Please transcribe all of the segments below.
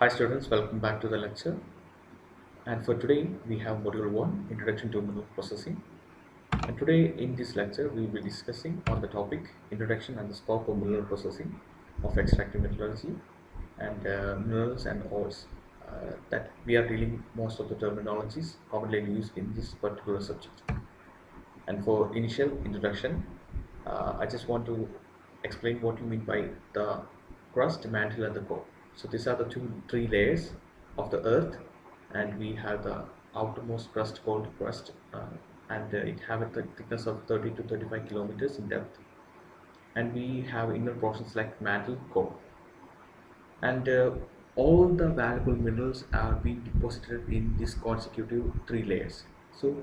Hi students, welcome back to the lecture. And for today, we have module 1, Introduction to Mineral Processing. And today in this lecture, we will be discussing on the topic Introduction and the Scope of Mineral Processing of Extractive Metallurgy and Minerals and Ores. That we are dealing most of the terminologies commonly used in this particular subject. And for initial introduction, I just want to explain what you mean by the crust, mantle, and the core. So these are the three layers of the earth, and we have the outermost crust called crust, and it have a thickness of 30 to 35 kilometers in depth. And we have inner portions like mantle, core, and all the valuable minerals are being deposited in this consecutive three layers. So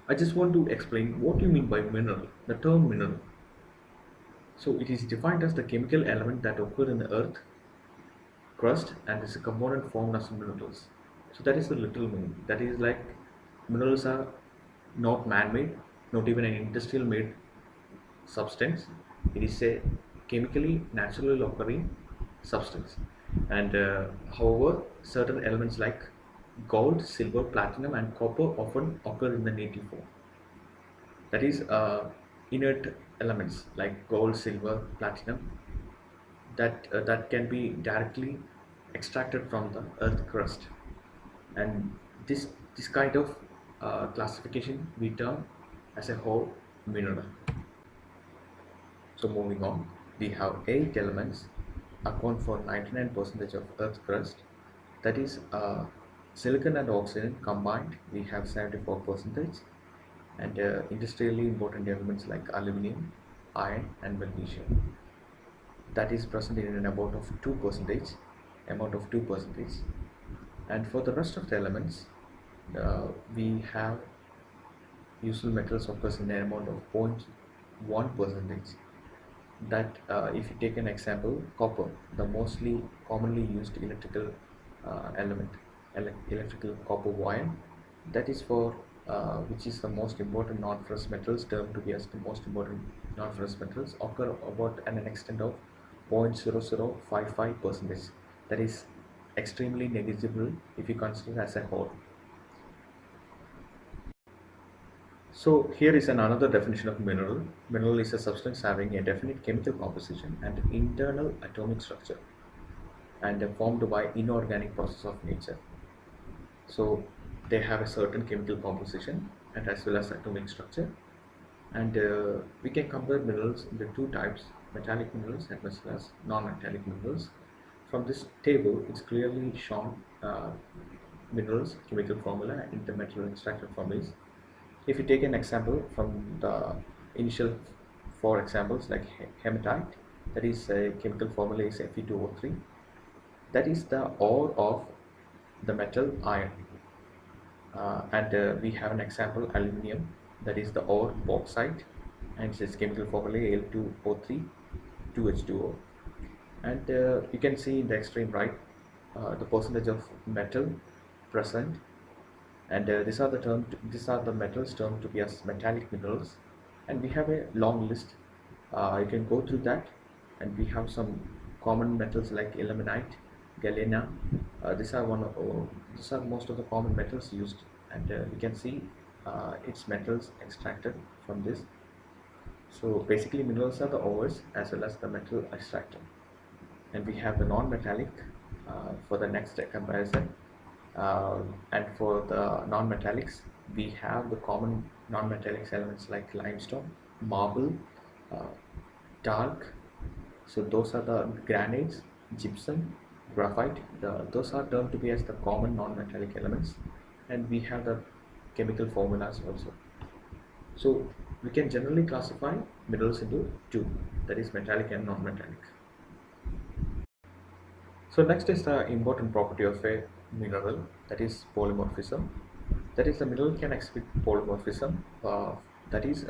I just want to explain what you mean by mineral, the term mineral. So it is defined as the chemical element that occur in the earth crust and is a component formed as minerals. So that is the literal meaning. That is like minerals are not man-made, not even an industrial made substance. It is a chemically naturally occurring substance. And however, certain elements like gold, silver, platinum, and copper often occur in the native form. That is inert elements like gold, silver, platinum that can be directly extracted from the earth crust, and this kind of classification we term as a whole mineral. So moving on, we have 8 elements account for 99% of earth crust. That is silicon and oxygen combined we have 74%, and industrially important elements like aluminum, iron, and magnesium, that is present in an amount of 2 percentage. And for the rest of the elements, we have useful metals occurs in an amount of 0.1 percentage. That if you take an example, copper, the mostly commonly used electrical element, electrical copper wire, that is for which is the most important non-ferrous metals, termed to be as the most important non-ferrous metals, occur about an extent of 0.0055 percentage. That is extremely negligible if you consider as a whole. So here is another definition of mineral. Mineral is a substance having a definite chemical composition and internal atomic structure, and formed by inorganic process of nature. So they have a certain chemical composition and as well as atomic structure. And we can compare minerals into two types: metallic minerals and as well as non-metallic minerals. From this table, it's clearly shown minerals chemical formula in the metal extracted formulas. If you take an example from the initial four examples, like hematite, that is a chemical formula is Fe2O3. That is the ore of the metal iron. And we have an example aluminium, that is the ore bauxite, and its chemical formula Al2O3 2H2O. And you can see in the extreme right the percentage of metal present, and these are the metals termed to be as metallic minerals, and we have a long list. You can go through that, and we have some common metals like ilmenite, galena. These are most of the common metals used, and we can see its metals extracted from this. So basically minerals are the ores as well as the metal extracted. And we have the non-metallic for the next comparison. And for the non-metallics, we have the common non-metallics elements like limestone, marble, uh, talc. So those are the granites, gypsum, graphite. Those are termed to be as the common non-metallic elements, and we have the chemical formulas also. So we can generally classify minerals into two, that is metallic and non-metallic. So next is the important property of a mineral, that is polymorphism. That is, the mineral can exhibit polymorphism. That is,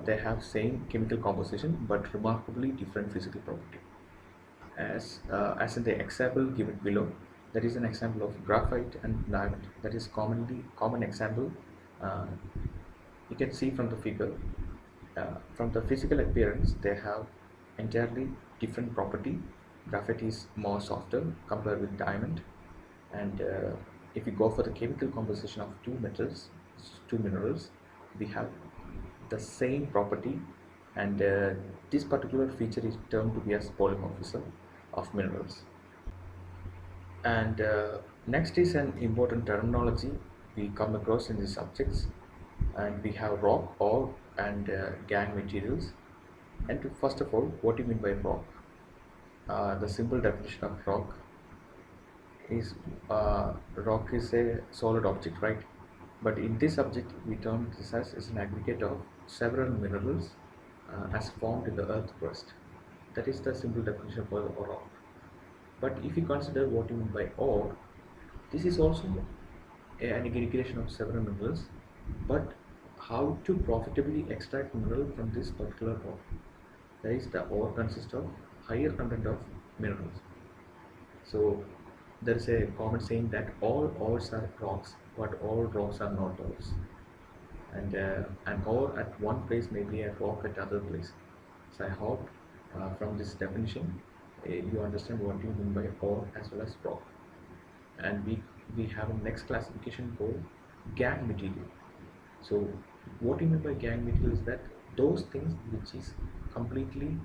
they have same chemical composition but remarkably different physical property. As in the example given below, that is an example of graphite and diamond. That is common example. Uh, you can see from the figure. From the physical appearance, they have entirely different property. Graphite is more softer compared with diamond, And if we go for the chemical composition of two metals, two minerals, we have the same property, and this particular feature is termed to be as polymorphism of minerals. And next is an important terminology we come across in these subjects, and we have rock, ore, and gangue materials. And first of all, what do you mean by rock? The simple definition of is rock is a solid object, right? But in this subject, we term this as an aggregate of several minerals as formed in the earth crust. That is the simple definition for the rock. But if you consider what you mean by ore, this is also an aggregation of several minerals. But how to profitably extract mineral from this particular rock? That is, the ore consists of higher content of minerals. So there is a common saying that all ores are rocks, but all rocks are not ores. And an ore at one place may be a rock at other place. So I hope from this definition you understand what you mean by ore as well as rock. And we have a next classification called gangue material. So what you mean by gangue material is that those things which is completely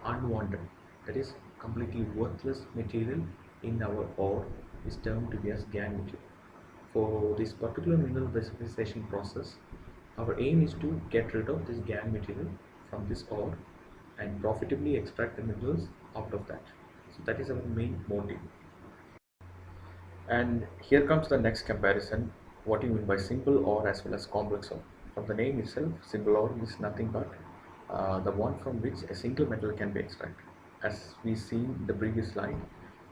unwanted, that is completely worthless material in our ore, is termed to be as gangue material. For this particular mineral beneficiation process, our aim is to get rid of this gangue material from this ore and profitably extract the minerals out of that. So that is our main motive. And here comes the next comparison. What do you mean by simple ore as well as complex ore? From the name itself, simple ore is nothing but the one from which a single metal can be extracted. As we see in the previous slide,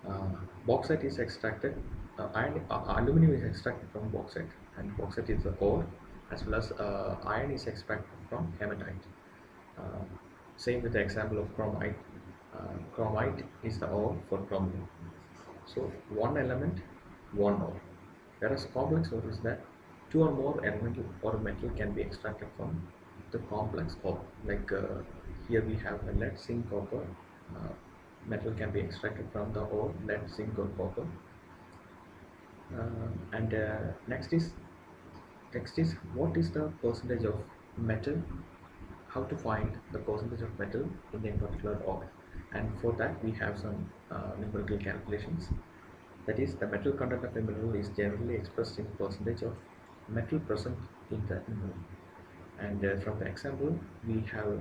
uh, bauxite is extracted, aluminum is extracted from bauxite, and bauxite is the ore, as well as iron is extracted from hematite. Uh, Same with the example of chromite. Chromite is the ore for chromium. So one element, one ore. Whereas complex ore is that two or more element or metal can be extracted from the complex ore. Like here we have a lead, zinc, copper. Uh, Metal can be extracted from the ore, lead, zinc, or copper. And next is what is the percentage of metal, how to find the percentage of metal in a particular ore. And for that we have some numerical calculations. That is, the metal content of a mineral is generally expressed in percentage of metal present in the mineral. And from the example, we have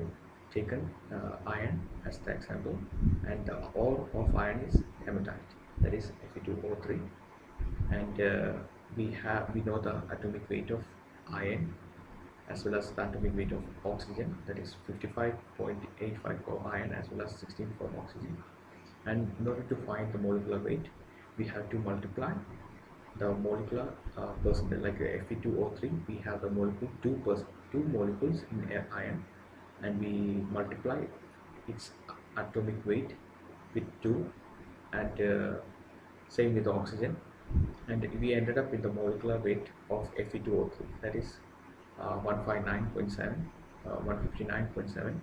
taken iron as the example, and the ore of iron is hematite, that is Fe2O3. And we know the atomic weight of iron as well as the atomic weight of oxygen, that is 55.85 for iron as well as 16 for oxygen. And in order to find the molecular weight, we have to multiply the molecular percentage. Like Fe2O3, we have the molecule 2 molecules in iron, and we multiply its atomic weight with 2, and same with the oxygen, and we ended up with the molecular weight of Fe2O3, that is 159.7, 159.7.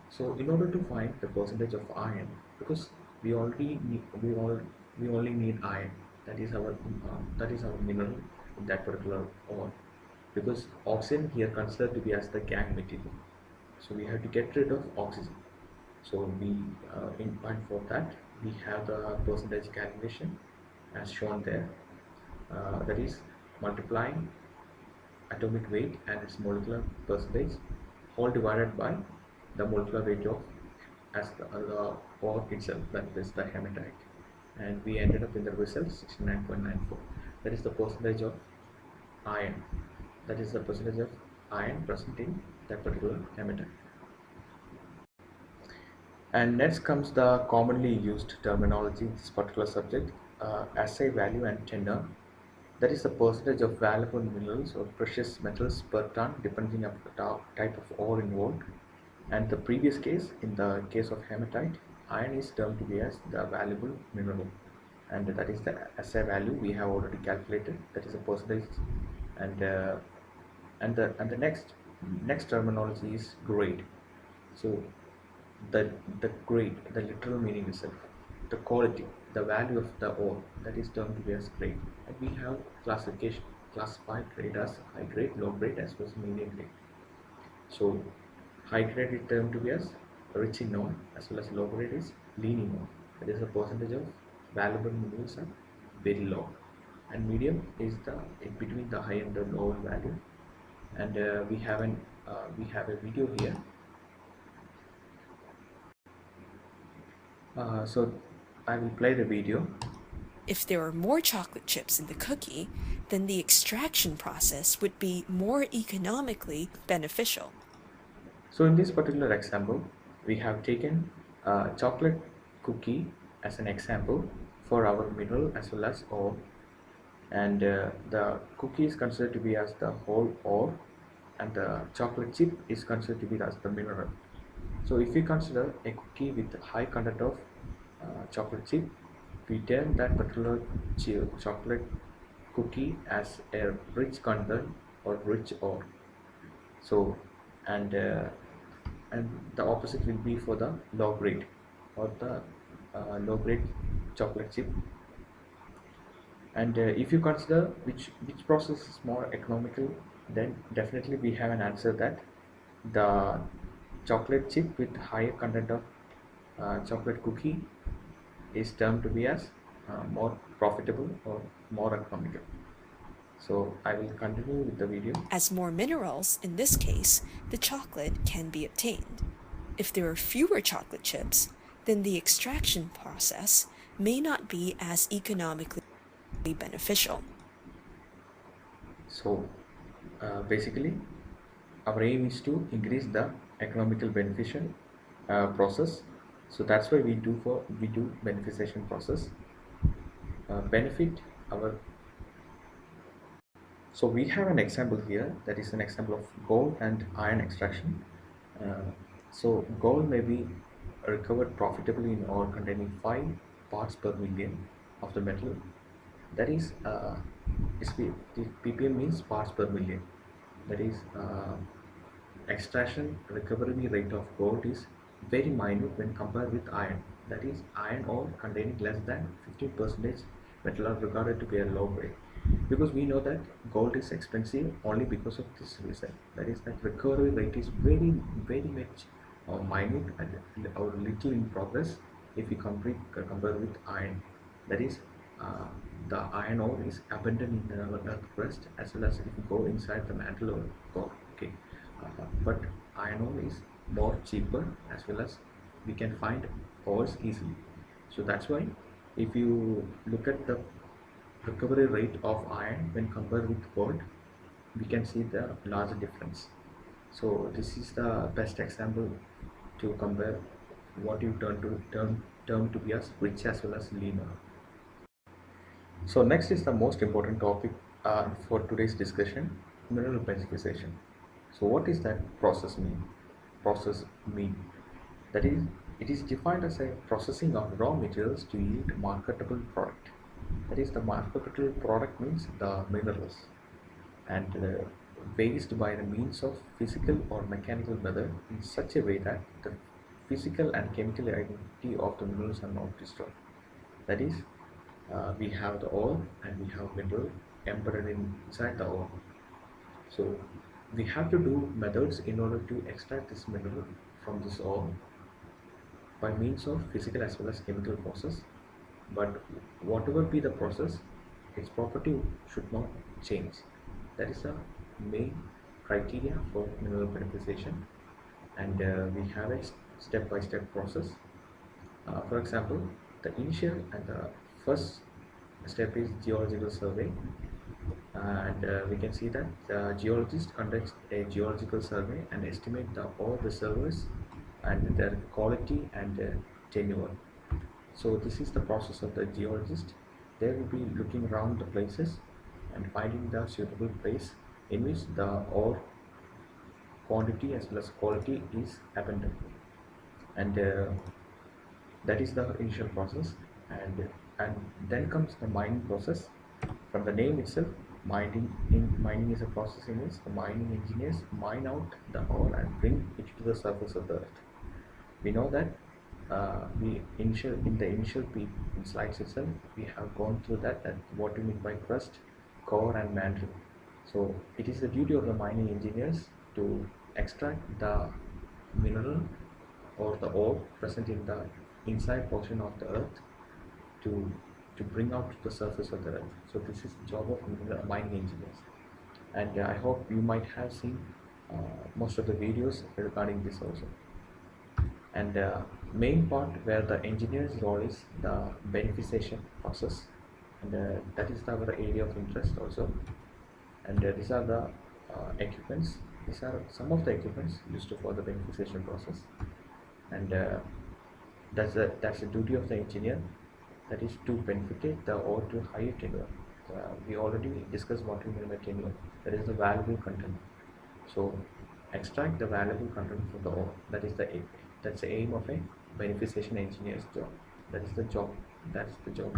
So in order to find the percentage of iron, because we only need iron, that is our mineral in that particular ore, because oxygen here considered to be as the gangue material, so we have to get rid of oxygen. So we in and for that we have the percentage calculation as shown there, that is multiplying atomic weight and its molecular percentage, all divided by the molecular weight of as the ore itself, that is the hematite, and we ended up in the result 69.94. That is the percentage of iron, that is the percentage of iron present in that particular hematite. And next comes the commonly used terminology in this particular subject, assay value and tenor. That is the percentage of valuable minerals or precious metals per ton depending on the type of ore involved. And the previous case, in the case of hematite, iron is termed to be as the valuable mineral, and that is the assay value we have already calculated. That is a percentage, and the next terminology is grade. So the grade, the literal meaning itself, the quality. the value of the ore, that is termed to be as grade. And we have classified grade as high grade, low grade, as well as medium grade. So high grade is termed to be as rich in ore, as well as low grade is lean in ore. That is the percentage of valuable minerals are very low. And medium is the in between the high and the lower value. And we have a video here. So I will play the video. If there are more chocolate chips in the cookie, then the extraction process would be more economically beneficial. So in this particular example, we have taken a chocolate cookie as an example for our mineral as well as ore, and the cookie is considered to be as the whole ore, and the chocolate chip is considered to be as the mineral. So if we consider a cookie with high content of chocolate chip, we term that particular chocolate cookie as a rich content or rich ore. So and uh, and the opposite will be for the low grade or the low grade chocolate chip. And if you consider which process is more economical, then definitely we have an answer that the chocolate chip with higher content of chocolate cookie is termed to be as more profitable or more economical. So I will continue with the video. As more minerals, in this case, the chocolate can be obtained. If there are fewer chocolate chips, then the extraction process may not be as economically beneficial. So basically our aim is to increase the economical beneficial process. So that's why we do beneficiation process. Benefit our. So we have an example here, that is an example of gold and iron extraction. So gold may be recovered profitably in ore containing 5 parts per million of the metal. That is ppm means parts per million. That is extraction recovery rate of gold is very minute when compared with iron. That is, iron ore containing less than 15% metal are regarded to be a low grade, because we know that gold is expensive only because of this reason. That is, that recovery rate is very much minute and or little in progress if we compare with iron. That is, the iron ore is abundant in our earth crust, as well as if you go inside the mantle of core. Okay, but iron ore is more cheaper, as well as we can find ores easily. So that's why if you look at the recovery rate of iron when compared with gold, we can see the larger difference. So this is the best example to compare what you term to be as rich as well as lean ore. So next is the most important topic for today's discussion: mineral beneficiation. So what is that process mean? Process mean that is, it is defined as a processing of raw materials to yield marketable product. That is, the marketable product means the minerals, and based by the means of physical or mechanical method in such a way that the physical and chemical identity of the minerals are not destroyed. That is, we have the ore and we have mineral embedded inside the ore. So we have to do methods in order to extract this mineral from this ore by means of physical as well as chemical process. But whatever be the process, its property should not change. That is the main criteria for mineral beneficiation, and we have a step-by-step process. For example, the initial and the first step is geological survey, and we can see that the geologist conducts a geological survey and estimate the ore reservoirs and their quality and tenure. So this is the process of the geologist. They will be looking around the places and finding the suitable place in which the ore quantity as well as quality is abundant, and that is the initial process. And then comes the mining process. From the name itself, mining is a process in which the mining engineers mine out the ore and bring it to the surface of the earth. We know that in the initial slides itself, we have gone through that what we mean by crust, core, and mantle. So it is the duty of the mining engineers to extract the mineral or the ore present in the inside portion of the earth to bring out to the surface of the earth. So this is the job of mining engineers, and I hope you might have seen most of the videos regarding this also. And main part where the engineer's role is the beneficiation process, and that is our area of interest also. And these are the equipments. These are some of the equipments used for the beneficiation process, and that's the duty of the engineer, that is to beneficiate the ore to higher tenure. We already discussed what we mean by tenure, that is the valuable content. So extract the valuable content from the ore, that's the aim of a beneficiation engineer's job. That is the job, that's the job.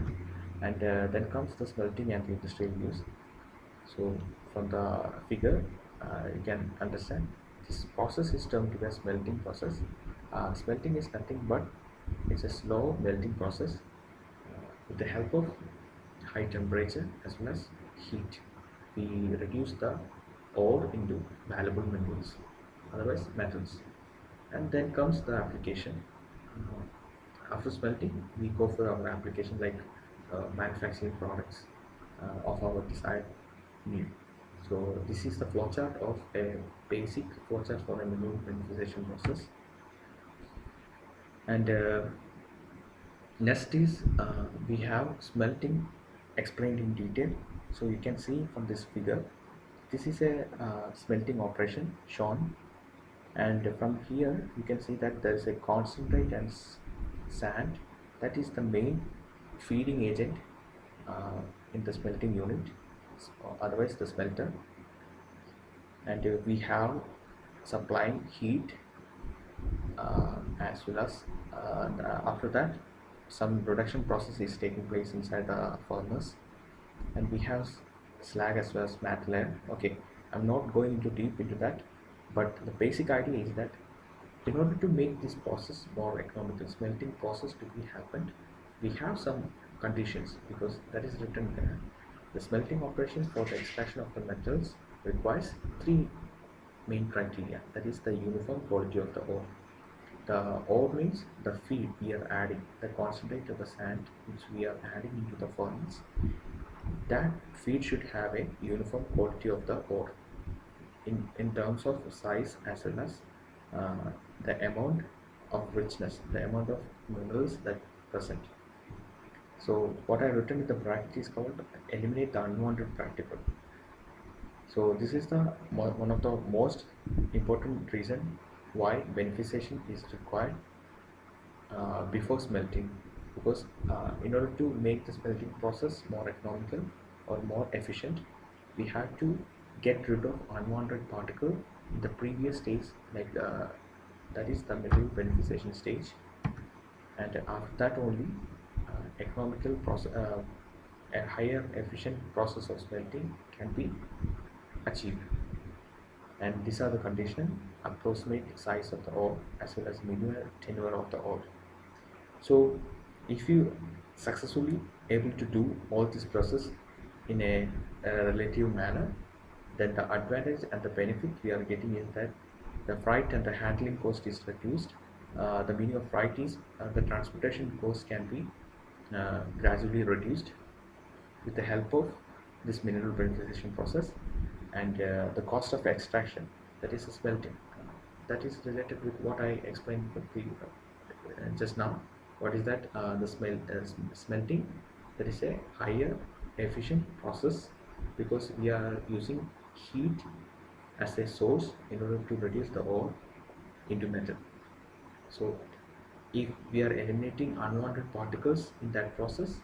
And then comes the smelting and the industrial use. So from the figure, you can understand this process is termed as smelting process. Smelting is nothing but it's a slow melting process with the help of high temperature as well as heat. We reduce the ore into valuable minerals, otherwise metals. And then comes the application. After smelting, we go for our application like manufacturing products of our desired need. So this is the flowchart of a basic flowchart for a mineral beneficiation process. And next is we have smelting explained in detail. So you can see from this figure, this is a smelting operation shown, and from here you can see that there is a concentrate and sand, that is the main feeding agent in the smelting unit, otherwise the smelter. And we have supplying heat as well as after that some production process is taking place inside the furnace, and we have slag as well as matte layer. Okay, I'm not going into deep into that, but the basic idea is that in order to make this process more economical, smelting process to be happened, we have some conditions, because that is written there. The smelting operation for the extraction of the metals requires three main criteria, that is the uniform quality of the ore. The ore means the feed we are adding, the concentrate of the sand which we are adding into the furnace. That feed should have a uniform quality of the ore in terms of size as well as the amount of richness, the amount of minerals that present. So what I written in the bracket is called eliminate the unwanted particle. So this is the one of the most important reason why beneficiation is required before smelting, because in order to make the smelting process more economical or more efficient, we have to get rid of unwanted particle in the previous stage, like that is the mineral beneficiation stage, and after that only economical process, a higher efficient process of smelting can be achieved. And these are the conditions: approximate size of the ore as well as minimum tenure of the ore. So if you successfully able to do all this process in a relative manner, then the advantage and the benefit we are getting is that the freight and the handling cost is reduced. The meaning of freight is the transportation cost can be gradually reduced with the help of this mineral beneficiation process. And the cost of extraction, that is smelting, that is related with what I explained just now. What is that? The smelting, that is a higher efficient process, because we are using heat as a source in order to reduce the ore into metal. So if we are eliminating unwanted particles in that process,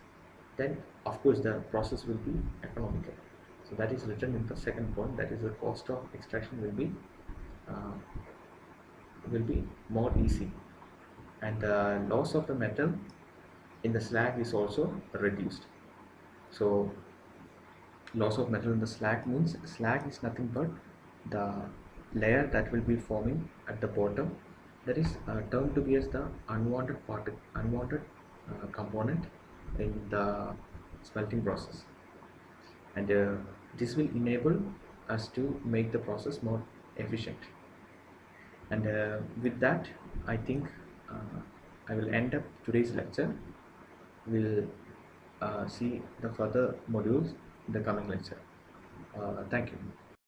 then of course the process will be economical. So that is written in the second point, that is the cost of extraction will be more easy, and the loss of the metal in the slag is also reduced. So loss of metal in the slag means slag is nothing but the layer that will be forming at the bottom That is termed to be as the unwanted component in the smelting process, and this will enable us to make the process more efficient. And with that, I think I will end up today's lecture. We'll see the further modules in the coming lecture. Thank you.